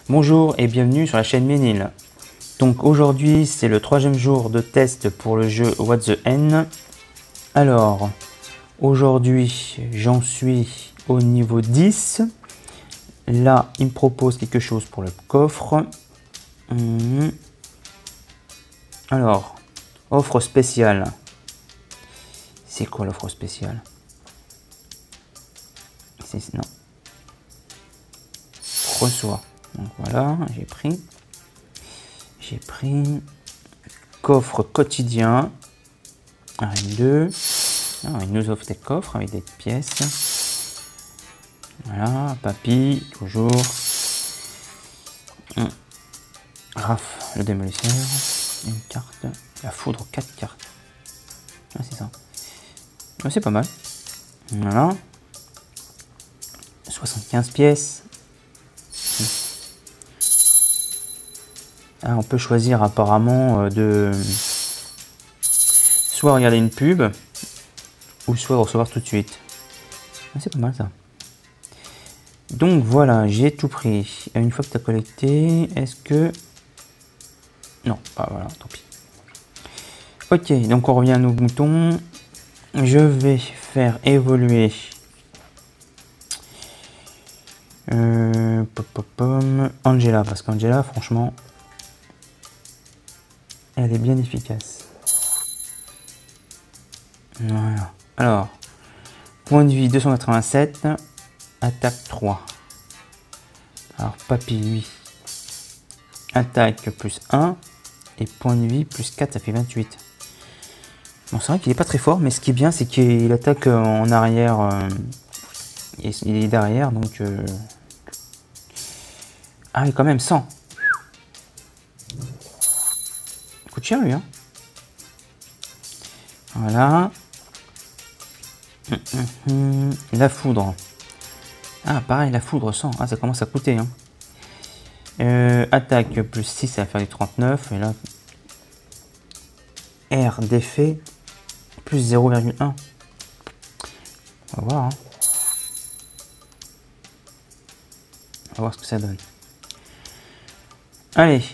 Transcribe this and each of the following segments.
Bonjour et bienvenue sur la chaîne Ménil. Donc aujourd'hui c'est le 3e jour de test pour le jeu What the N. Alors aujourd'hui j'en suis au niveau 10. Là il me propose quelque chose pour le coffre. Alors offre spéciale. C'est quoi l'offre spéciale? Non. Reçoit. Donc voilà, j'ai pris coffre quotidien. R2. Il nous offre des coffres avec des pièces. Voilà, papy, toujours. Raph, le démolisseur. Une carte. La foudre, 4 cartes. Ah, c'est ça. Ah, c'est pas mal. Voilà. 75 pièces. Ah, on peut choisir apparemment de soit regarder une pub ou soit recevoir tout de suite. Ah, c'est pas mal ça. Donc voilà, j'ai tout pris. Une fois que tu as collecté, est-ce que... Non, ah, voilà, tant pis. Ok, donc on revient à nos boutons. Je vais faire évoluer Angela, parce qu'Angela, franchement, elle est bien efficace. Voilà. Alors, point de vie 287, attaque 3. Alors, papy, lui, attaque plus 1, et point de vie plus 4, ça fait 28. Bon, c'est vrai qu'il n'est pas très fort, mais ce qui est bien, c'est qu'il attaque en arrière, il est derrière, donc... Ah oui, quand même, 100. Il coûte cher, lui, hein. Voilà. La foudre. Ah, pareil, la foudre 100. Ah, ça commence à coûter, hein. Attaque plus 6, ça va faire du 39. Et là, R d'effet plus 0,1. On va voir, hein. On va voir ce que ça donne. Allez.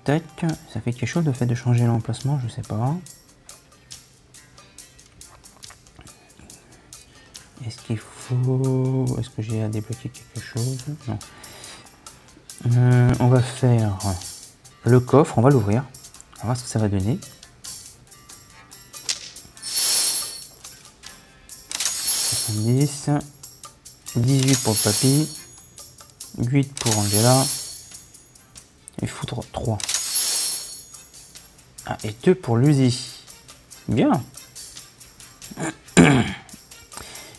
Tac. Ça fait quelque chose le fait de changer l'emplacement, je sais pas. Est-ce qu'il faut... Est-ce que j'ai à débloquer quelque chose? Non. On va faire le coffre, on va l'ouvrir. On va voir ce que ça va donner. $70, 18 pour le papy, 8 pour Angela, et foudre 3. Ah, et 2 pour Lucy. Bien.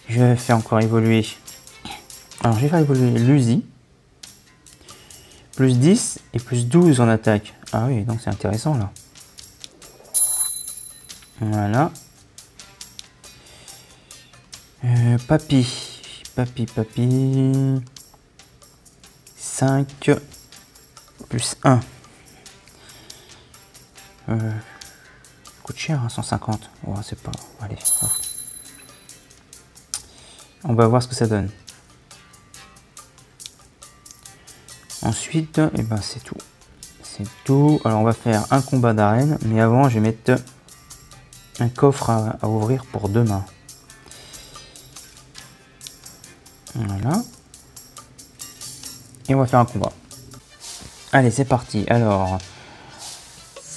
Je vais faire encore évoluer. Alors, je vais faire évoluer Lucy. Plus 10 et plus 12 en attaque. Ah oui, donc c'est intéressant là. Voilà. Papy. 5 plus 1. Coûte cher, hein, 150. Oh, c'est pas... Allez, hop. On va voir ce que ça donne. Ensuite, eh ben, c'est tout. C'est tout. Alors, on va faire un combat d'arène. Mais avant, je vais mettre un coffre à ouvrir pour demain. Voilà. Et on va faire un combat. Allez, c'est parti. Alors,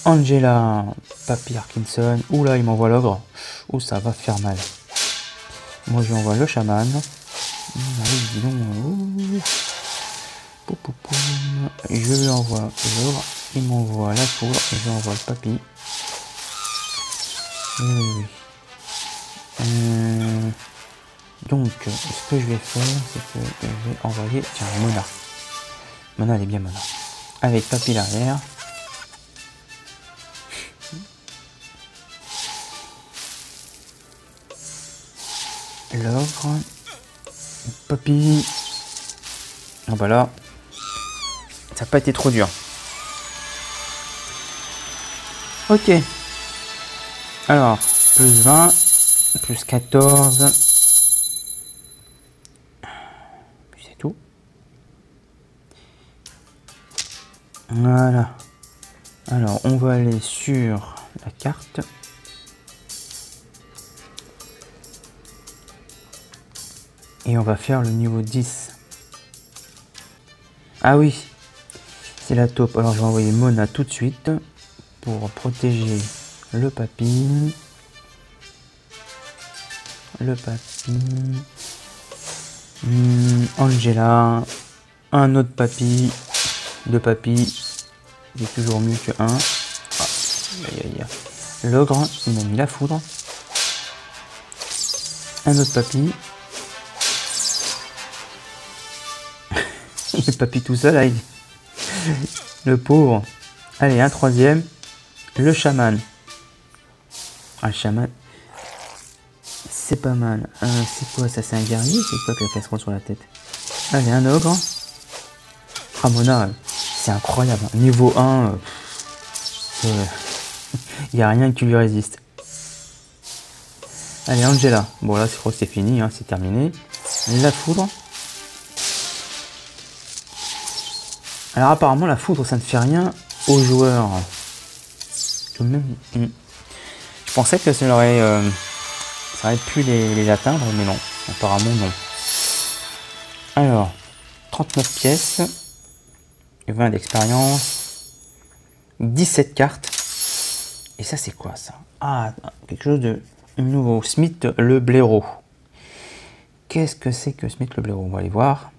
Angela, Papy Harkinson. Oula, il m'envoie l'ogre. Ouh, ça va faire mal. Moi, je lui envoie le chaman. Dis donc. Je lui envoie l'ogre. Il m'envoie la foudre. Et je lui envoie le papy. Oui. Donc, ce que je vais faire, c'est que je vais envoyer... Tiens, Mona. Mona, elle est bien Mona. Avec papy l'arrière. L'ogre. Papy. Ah bah là, ça n'a pas été trop dur. Ok. Alors, plus 20, plus 14. Puis c'est tout. Voilà. Alors, on va aller sur la carte. Et on va faire le niveau 10. Ah oui, c'est la taupe. Alors, je vais envoyer Mona tout de suite pour protéger le papy. Le papy. Angela. Un autre papy. Deux papys. C'est toujours mieux que un. Ah, aïe, aïe, aïe. L'ogre, il m'a mis la foudre. Un autre papy. Il est papy tout seul, là. Le pauvre. Allez, un troisième. Le chaman. Ah, le chaman. C'est pas mal. C'est quoi ça? C'est un guerrier? C'est quoi que la casserole sur la tête? Allez, un ogre. Ramona, c'est incroyable. Niveau 1, il n'y a rien qui lui résiste. Allez, Angela. Bon, là, je crois que c'est fini, hein, c'est terminé. La foudre. Alors, apparemment, la foudre, ça ne fait rien aux joueurs. Je pensais que ça aurait pu les atteindre, mais non. Apparemment, non. Alors, 39 pièces. 20 d'expérience. 17 cartes. Et ça, c'est quoi, ça? Ah, quelque chose de nouveau. Smith le blaireau. Qu'est-ce que c'est que Smith le blaireau? On va aller voir.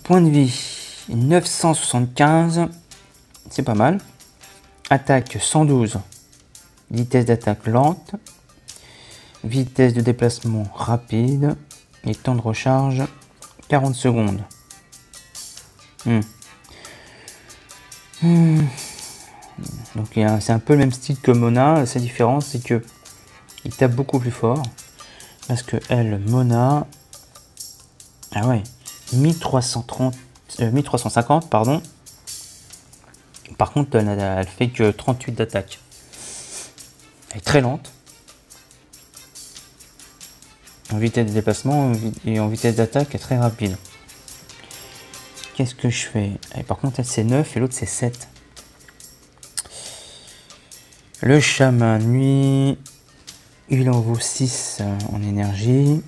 Point de vie, 975. C'est pas mal. Attaque 112. Vitesse d'attaque lente. Vitesse de déplacement rapide. Et temps de recharge 40 secondes. Donc c'est un peu le même style que Mona. La seule différence, c'est que il tape beaucoup plus fort. Parce que elle, Mona... Ah ouais, 1350, pardon. Par contre, elle fait que 38 d'attaque. Elle est très lente. En vitesse de déplacement et en vitesse d'attaque, elle est très rapide. Qu'est-ce que je fais? Et par contre, elle c'est 9 et l'autre c'est 7. Le chaman, lui, il en vaut 6 en énergie.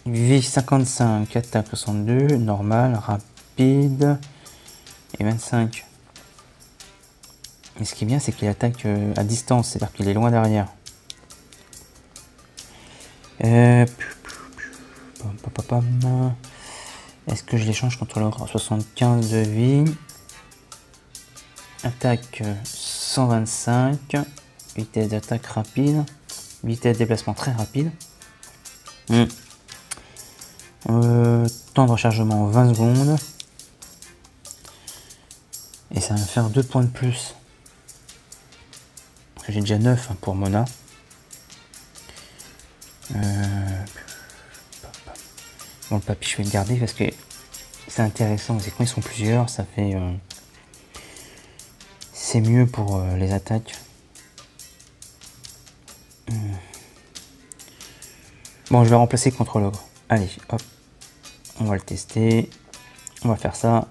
Vie 55, attaque 62, normal, rapide et 25. Et ce qui est bien, c'est qu'il attaque à distance, c'est-à-dire qu'il est loin derrière. Est-ce que je l'échange contre l'ogre? 75 de vie. Attaque 125. Vitesse d'attaque rapide. Vitesse de déplacement très rapide. Temps de rechargement 20 secondes. Et ça va me faire 2 points de plus. J'ai déjà 9 pour Mona. Bon, le papy, je vais le garder parce que c'est intéressant. C'est quand ils sont plusieurs, ça fait... c'est mieux pour les attaques. Bon, je vais remplacer contre l'ogre. Allez, hop. On va le tester. On va faire ça.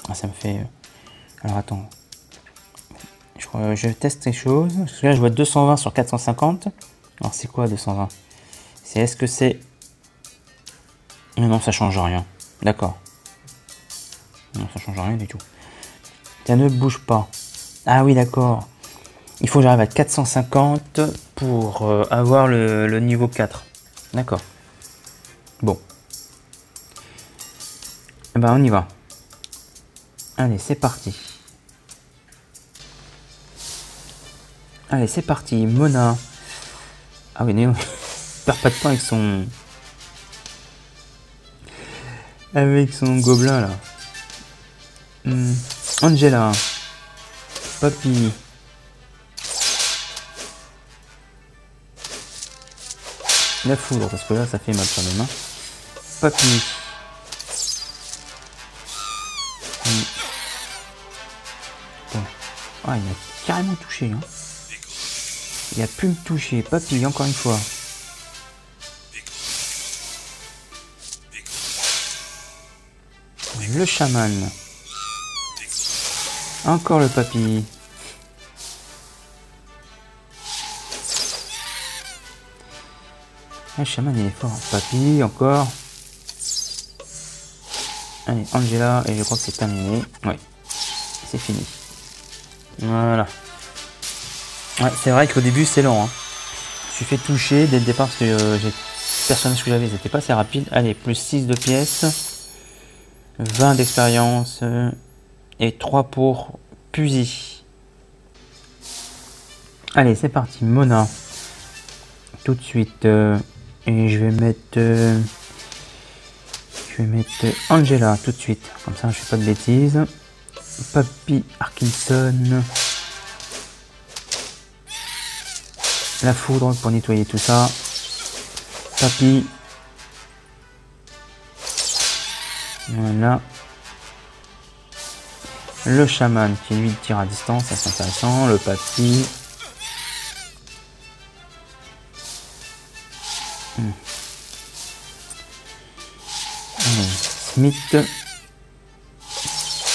Ah, ça me fait... Alors, attends. Je teste les choses. Parce que là, je vois 220 sur 450. Alors, c'est quoi 220? Est-ce que c'est... Non, ça change rien. D'accord. Non, ça change rien du tout. Ça ne bouge pas. Ah oui, d'accord. Il faut que j'arrive à 450 pour avoir le niveau 4. D'accord. Bon. Eh ben, on y va. Allez, c'est parti. Allez, c'est parti. Mona. Ah oui, non. Perd pas de temps avec son gobelin là. Angela, papy, la foudre parce que là ça fait mal quand même. Papy, bon. Ah, il a carrément touché. Hein. Il a pu me toucher. Papy, encore une fois. le chaman. Encore le papy. Le chaman il est fort. Papy, encore. Allez, Angela, et je crois que c'est terminé. Ouais, c'est fini. Voilà. Ouais, c'est vrai qu'au début c'est lent. Hein. Je suis fait toucher dès le départ parce que les personnages que j'avais n'étaient pas assez rapides. Allez, plus 6 de pièces. 20 d'expérience. Et 3 pour Puzy. Allez, c'est parti. Mona. Tout de suite. Et je vais mettre... Angela tout de suite. Comme ça, je fais pas de bêtises. Papy Arkinson. La foudre pour nettoyer tout ça. Papy. Voilà. Le chaman qui lui tire à distance, ça c'est intéressant. Le papy. Smith.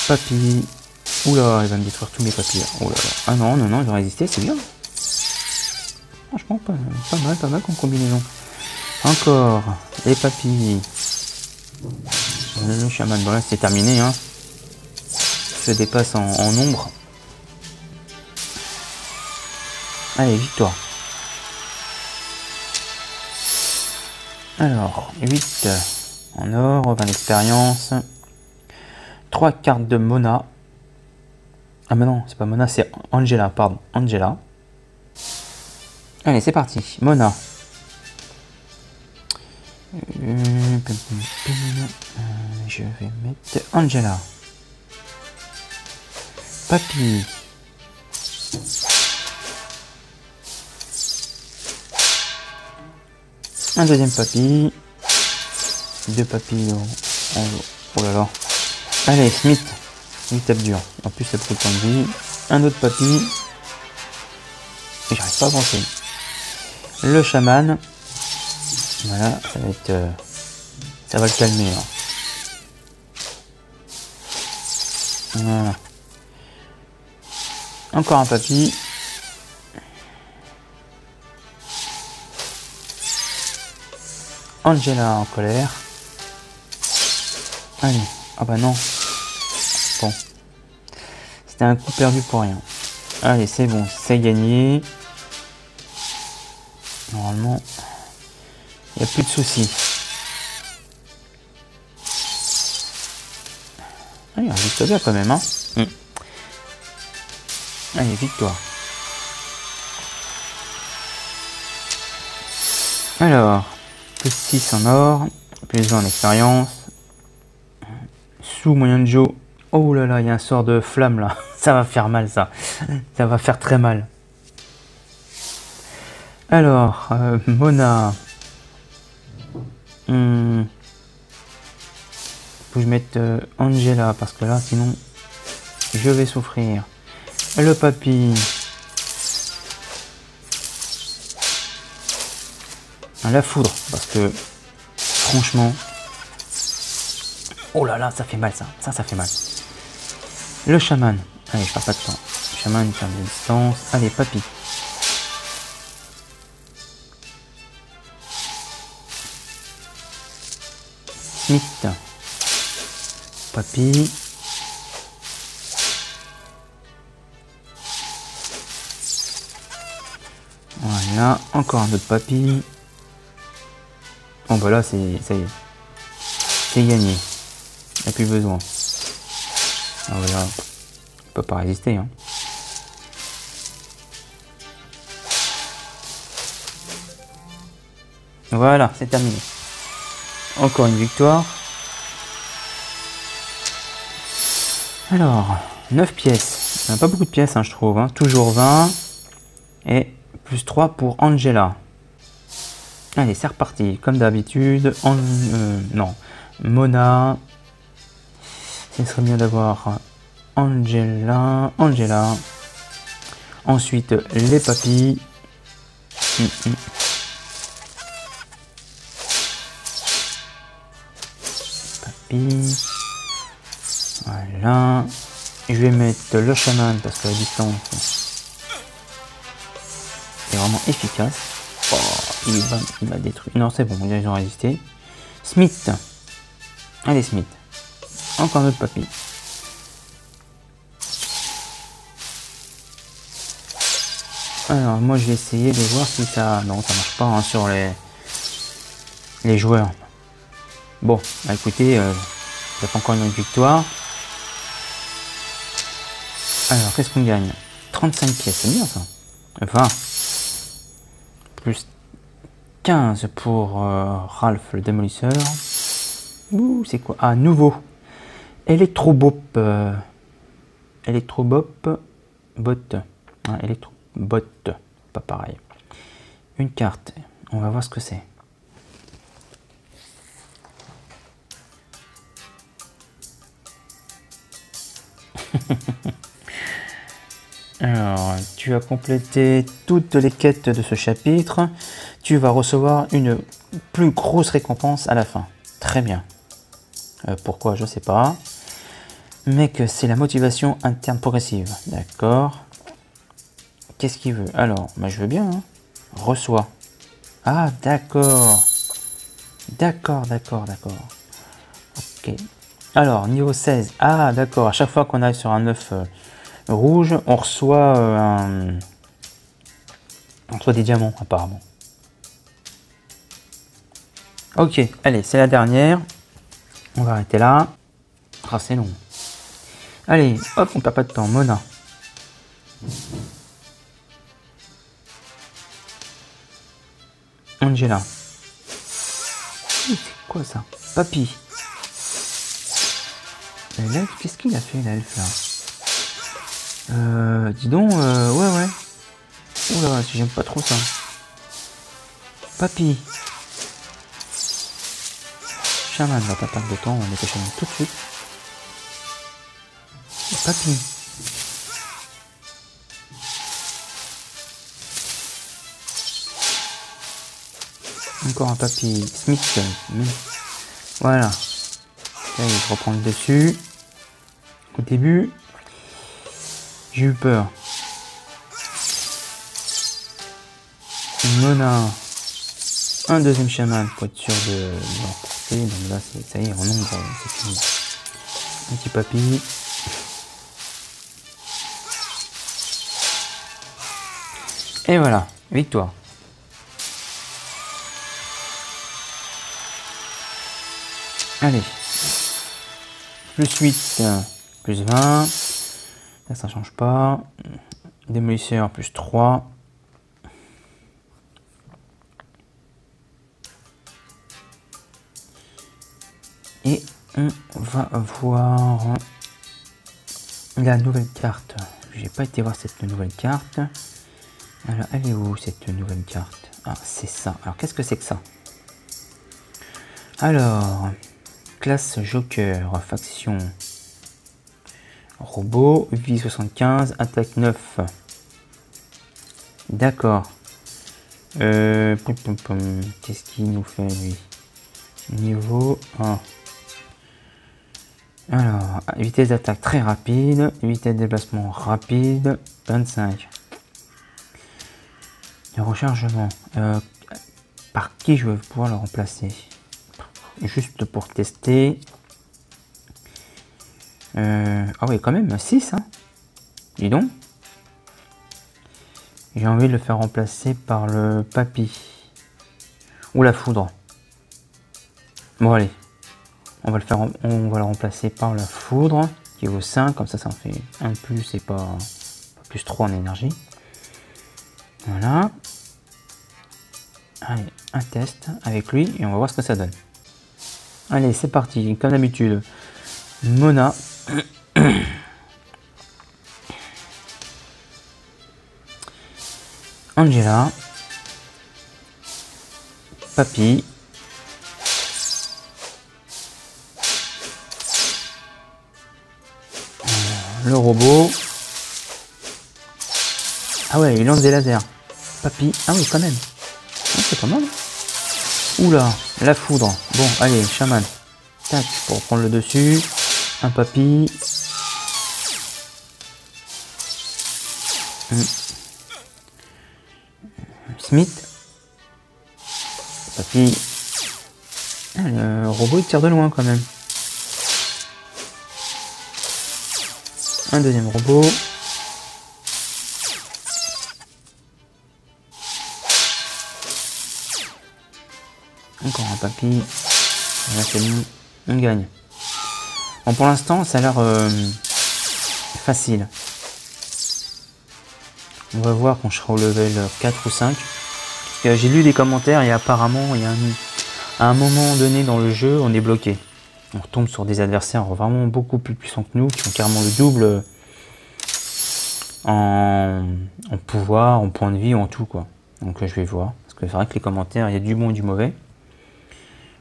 Papy. Oula, il va me détruire tous mes papiers. Oh là là. Ah non, non, non, il va résister, c'est bien. Franchement, pas mal comme combinaison. Encore. Les papilles. Le chaman. Bon là, c'est terminé. Hein. Je dépasse en nombre. Allez, victoire. Alors, 8 en or, 20 d'expérience. 3 cartes de Mona. Ah mais non, c'est pas Mona, c'est Angela, pardon. Angela. Allez, c'est parti. Mona. Je vais mettre Angela. Papy. Un deuxième papy. Deux papilles. Oh là là. Allez, Smith. Il tape dur. En plus, c'est beaucoup de temps de vie. Un autre papy. Et j'arrive pas à avancer. Le chaman. Voilà, ça va être. Ça va le calmer. Hein. Voilà. Encore un papy. Angela en colère. Allez. Ah bah non. Bon. C'était un coup perdu pour rien. Allez, c'est bon. C'est gagné. Normalement, il n'y a plus de soucis. Allez, on reste bien quand même. Hein. Allez, victoire. Alors, plus 6 en or, plus 20 en expérience. Sous moyen de Joe. Oh là là, il y a un sort de flamme là. Ça va faire mal ça. Ça va faire très mal. Alors, Mona. Faut que je mette Angela parce que là, sinon, je vais souffrir. Le papy. La foudre parce que, franchement, oh là là, ça fait mal ça. Ça fait mal. Le chaman. Allez, je perds pas de temps. Le chaman, il perd de distance. Allez, papy. Smith. Papy. Voilà, encore un autre papy. Bon bah là c'est ça y est. C'est gagné. Il n'y a plus besoin. Ah voilà. On peut pas résister hein. Voilà, c'est terminé. Encore une victoire. Alors, 9 pièces. Il n'y a pas beaucoup de pièces, hein, je trouve. Hein. Toujours 20. Et plus 3 pour Angela. Allez, c'est reparti. Comme d'habitude. Non. Mona. Ce serait bien d'avoir Angela. Ensuite, les papilles. Papilles. Là, je vais mettre le chaman parce que la distance est vraiment efficace. Oh, il m'a détruit. Non, c'est bon, ils ont résisté. Smith. Allez, Smith. Encore un autre papy. Alors, moi, je vais essayer de voir si ça... Non, ça marche pas hein, sur les joueurs. Bon, bah écoutez, ça fait encore une victoire. Alors, qu'est-ce qu'on gagne? 35 pièces, c'est bien ça. 20. Plus 15 pour Ralph le démolisseur. Ouh, c'est quoi? Ah, nouveau. Electrobop. Electrobop. Bot. Ah, Electrobot. Pas pareil. Une carte. On va voir ce que c'est. Alors, tu as complété toutes les quêtes de ce chapitre. Tu vas recevoir une plus grosse récompense à la fin. Très bien. Pourquoi, je sais pas. Mais que c'est la motivation interne progressive. D'accord. Qu'est-ce qu'il veut? Alors, bah, je veux bien. Hein. Reçois. Ah, d'accord. D'accord. Ok. Alors, niveau 16. Ah, d'accord. À chaque fois qu'on arrive sur un œuf rouge, on reçoit des diamants, apparemment. Ok, allez, c'est la dernière. On va arrêter là. Ah, c'est long. Allez, hop, on perd pas de temps. Mona. Angela. C'est quoi ça? Papy. L'elfe, qu'est-ce qu'il a fait l'elfe là? Dis donc, ouais. Oula, si j'aime pas trop ça. Papy. Chaman, va pas perdre de temps, on va mettre chaman tout de suite. Papy. Encore un papy. Smith. Voilà. Là, je reprends le dessus. Au début, j'ai eu peur. Mona. Un deuxième chaman pour être sûr de l'emporter. Donc là, ça y est, en nombre, c'est fini. Un petit papy. Et voilà, victoire. Allez. Plus 8, plus 20. Là, ça change pas. Démolisseur, plus 3. Et on va voir la nouvelle carte. J'ai pas été voir cette nouvelle carte. Alors, elle est où cette nouvelle carte? Ah, c'est ça. Alors, qu'est-ce que c'est que ça? Alors, classe Joker, faction robot, vie 75, attaque 9. D'accord. Qu'est-ce qu'il nous fait lui? Niveau 1. Alors, vitesse d'attaque très rapide, vitesse de déplacement rapide, 25. Le rechargement. Par qui je vais pouvoir le remplacer? Juste pour tester. Ah oui, quand même, 6. Hein. Dis donc. J'ai envie de le faire remplacer par le papy. Ou la foudre. Bon, allez. On va le remplacer par la foudre. Qui vaut 5. Comme ça, ça en fait un plus et pas plus 3 en énergie. Voilà. Allez, un test avec lui et on va voir ce que ça donne. Allez, c'est parti. Comme d'habitude. Mona. Angela. Papy. Le robot. Ah ouais, il lance des lasers. Papy. Ah oui, quand même. Ah, c'est pas mal. Oula, la foudre. Bon, allez, chaman. Tac, pour prendre le dessus. Un papy. Smith. Papy. Ah, le robot il tire de loin quand même. Un deuxième robot. Encore un papy. Là c'est bon, on gagne. Bon, pour l'instant ça a l'air facile. On va voir quand je serai au level 4 ou 5. Parce que j'ai lu des commentaires et apparemment il y a à un moment donné dans le jeu on est bloqué. On retombe sur des adversaires vraiment beaucoup plus puissants que nous, qui ont carrément le double en pouvoir, en point de vie, en tout quoi. Donc je vais voir. Parce que c'est vrai que les commentaires, il y a du bon et du mauvais.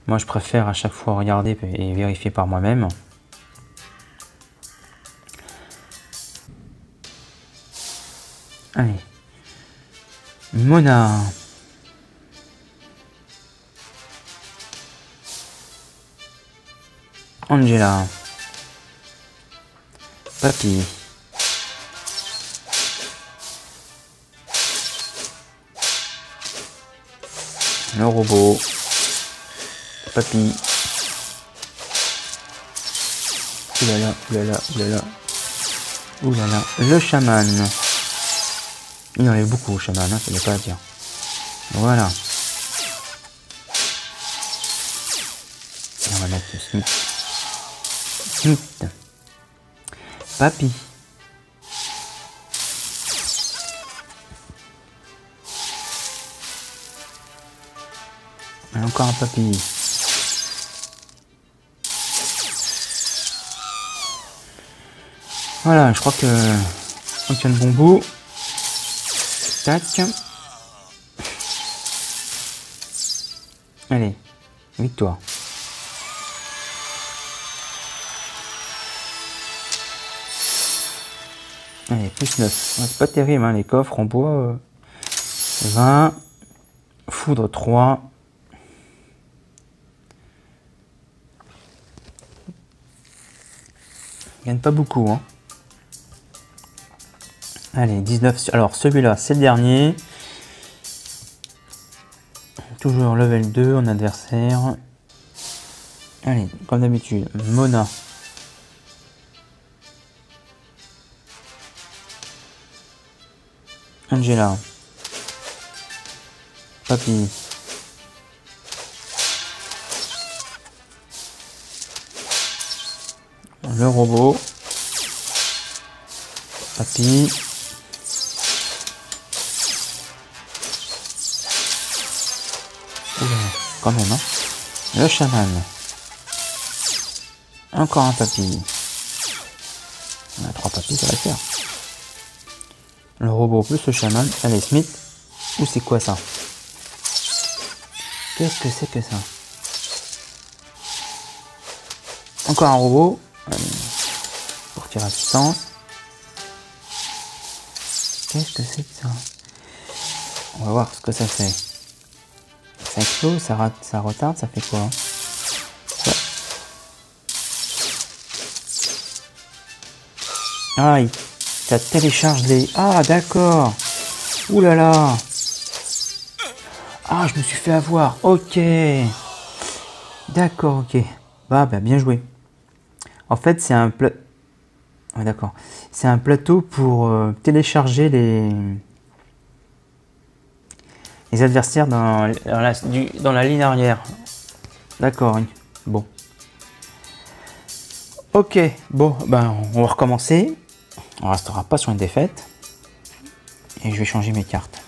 Moi je préfère à chaque fois regarder et vérifier par moi-même. Allez. Mona. Angela. Papy. Le robot. Papy. Oulala, oulala, oulala. Oulala. Le chaman. Il y en avait beaucoup au chaman, hein, ça n'est pas à dire. Voilà. Et on va mettre le Smith. Smith. Papy. Et encore un papy. Voilà, je crois que on tient le bon bout. Tac. Allez, victoire. Allez, plus 9. C'est pas terrible, hein, les coffres en bois. 20. Foudre 3. On gagne pas beaucoup, hein. Allez, 19. Alors, celui-là, c'est le dernier. Toujours level 2 en adversaire. Allez, comme d'habitude, Mona. Angela. Papy. Le robot. Papy. Oula, quand même, hein. Le chaman. Encore un papy. On a 3 papys, ça va le faire. Le robot plus le chaman. Allez, Smith. Ou c'est quoi ça? Qu'est-ce que c'est que ça? Encore un robot. Allez, pour tirer à distance. Qu'est-ce que c'est que ça? On va voir ce que ça fait. Ça explose, ça retarde, ça fait quoi? Ouais. Ah, ça télécharge les... Ah, d'accord. Ouh là là. Ah, je me suis fait avoir. Ok. D'accord, ok. Bah, bien joué. En fait, c'est un plateau... Ah, d'accord. C'est un plateau pour télécharger les adversaires dans la ligne arrière. D'accord, oui. Bon. Ok, bon, on va recommencer. On restera pas sur une défaite. Et je vais changer mes cartes.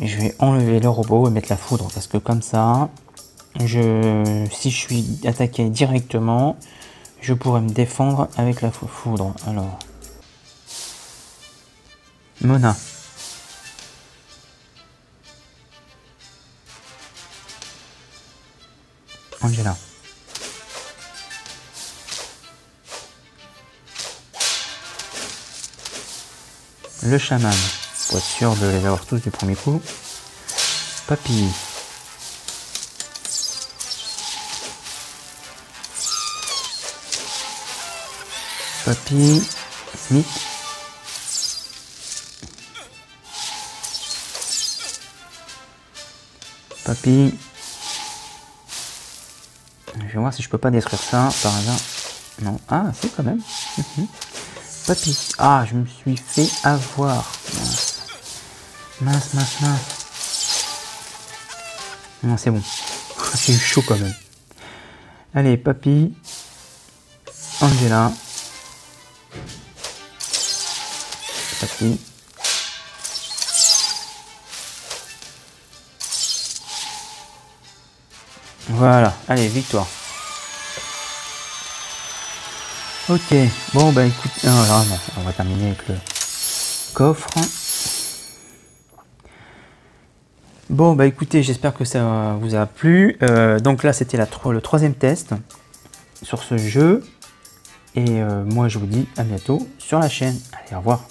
Et je vais enlever le robot et mettre la foudre. Parce que comme ça, si je suis attaqué directement, je pourrais me défendre avec la foudre. Alors, Mona. Angela. Le chaman, pour être sûr de les avoir tous du premier coup. Papy. Papy. Smith. Papy. Je vais voir si je peux pas détruire ça par hasard. Non. Ah, c'est quand même. Papy. Ah, je me suis fait avoir. Mince. Mince, mince, mince. Non, c'est bon. J'ai eu chaud quand même. Allez, Papy. Angela. Papy. Voilà, allez, victoire. Ok, bon bah écoute, alors, non, on va terminer avec le coffre. Bon bah écoutez, j'espère que ça vous a plu. Donc là c'était le troisième test sur ce jeu. Et moi je vous dis à bientôt sur la chaîne. Allez, au revoir.